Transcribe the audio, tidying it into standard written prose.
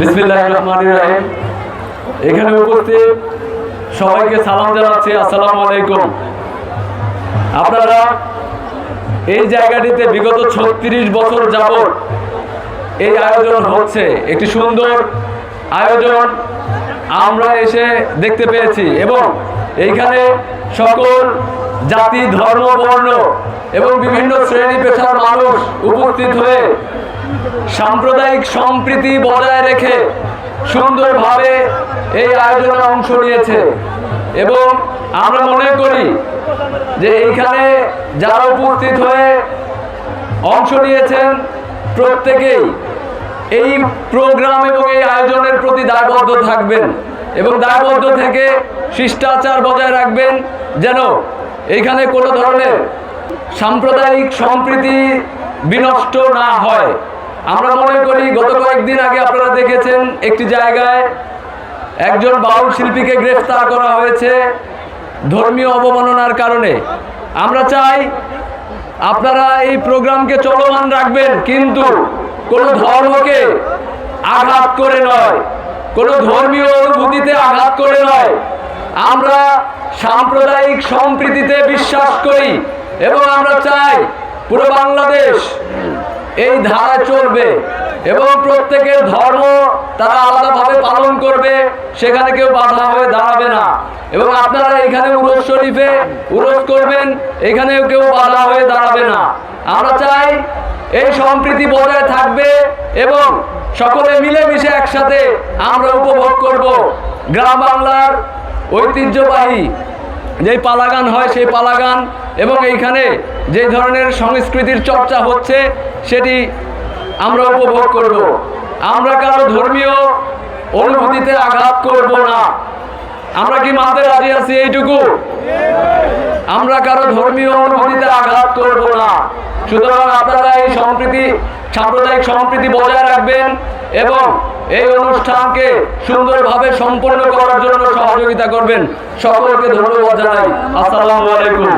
বিসমিল্লাহির রহমানির রহিম। এখানে উপস্থিত সবাইকে সালাম জানাচ্ছি, আসসালামু আলাইকুম। আপনারা এই জায়গাটিতে বিগত 36 বছর যাবত এই আয়োজন হচ্ছে, একটি সুন্দর আয়োজন আমরা এসে দেখতে পেয়েছি এবং এইখানে সকল জাতি, ধর্ম, বর্ণ এবং বিভিন্ন শ্রেণী পেশার মানুষ উপস্থিত হয়ে সাম্প্রদায়িক সম্প্রীতি বজায় রেখে সুন্দরভাবে এই আয়োজনে অংশ নিয়েছে। এবং আমরা মনে করি যে এইখানে যারা উপস্থিত হয়ে অংশ নিয়েছেন প্রত্যেকেই এই প্রোগ্রাম এবং এই আয়োজনের প্রতি দায়বদ্ধ থাকবেন এবং দায়বদ্ধ থেকে শিষ্টাচার বজায় রাখবেন, যেন এইখানে কোনো ধরনের সাম্প্রদায়িক সম্প্রীতি বিনষ্ট না হয়। আমরা মনে করি গত কয়েকদিন আগে আপনারা দেখেছেন একটি জায়গায় একজন বাউল শিল্পীকে গ্রেফতার করা হয়েছে ধর্মীয় অবমাননার কারণে। আমরা চাই আপনারা এই প্রোগ্রামকে চলমান রাখবেন, কিন্তু কোনো ধর্মকে আঘাত করে নয়, কোনো ধর্মীয় অনুভূতিতে আঘাত করে নয়। আমরা সাম্প্রদায়িক সম্প্রীতিতে বিশ্বাস করি এবং আমরা চাই পুরো বাংলাদেশ এই ধারা চলবে এবং প্রত্যেকের ধর্ম তারা আলাদাভাবে পালন করবে, সেখানে কেউ বাধা হয়ে দাঁড়াবে না। এবং আপনারা এখানে উরুস শরীফে উরুস করবেন, এখানেও কেউ বাধা হয়ে দাঁড়াবে না। আমরা চাই এই সম্প্রীতি বজায় থাকবে এবং সকলে মিলেমিশে একসাথে আমরা উপভোগ করব গ্রাম বাংলার ঐতিহ্যবাহী যেই পালা গান হয় সেই পালা গান, এবং এইখানে যে ধরনের সংস্কৃতির চর্চা হচ্ছে সেটি আমরা উপভোগ করব। আমরা কারো ধর্মীয় অনুভূতিতে আঘাত করব না। আমরা কি মানতে রাজি আছি এইটুকু? আমরা কারো ধর্মীয় অনুভূতিতে আঘাত করব না। সুতরাং আপনারা এই সাম্প্রদায়িক সম্প্রীতি বজায় রাখবেন এবং এই অনুষ্ঠানকে সুন্দরভাবে সম্পন্ন করার জন্য সহযোগিতা করবেন। সকলকে ধন্যবাদ জানাই। আসসালামু আলাইকুম।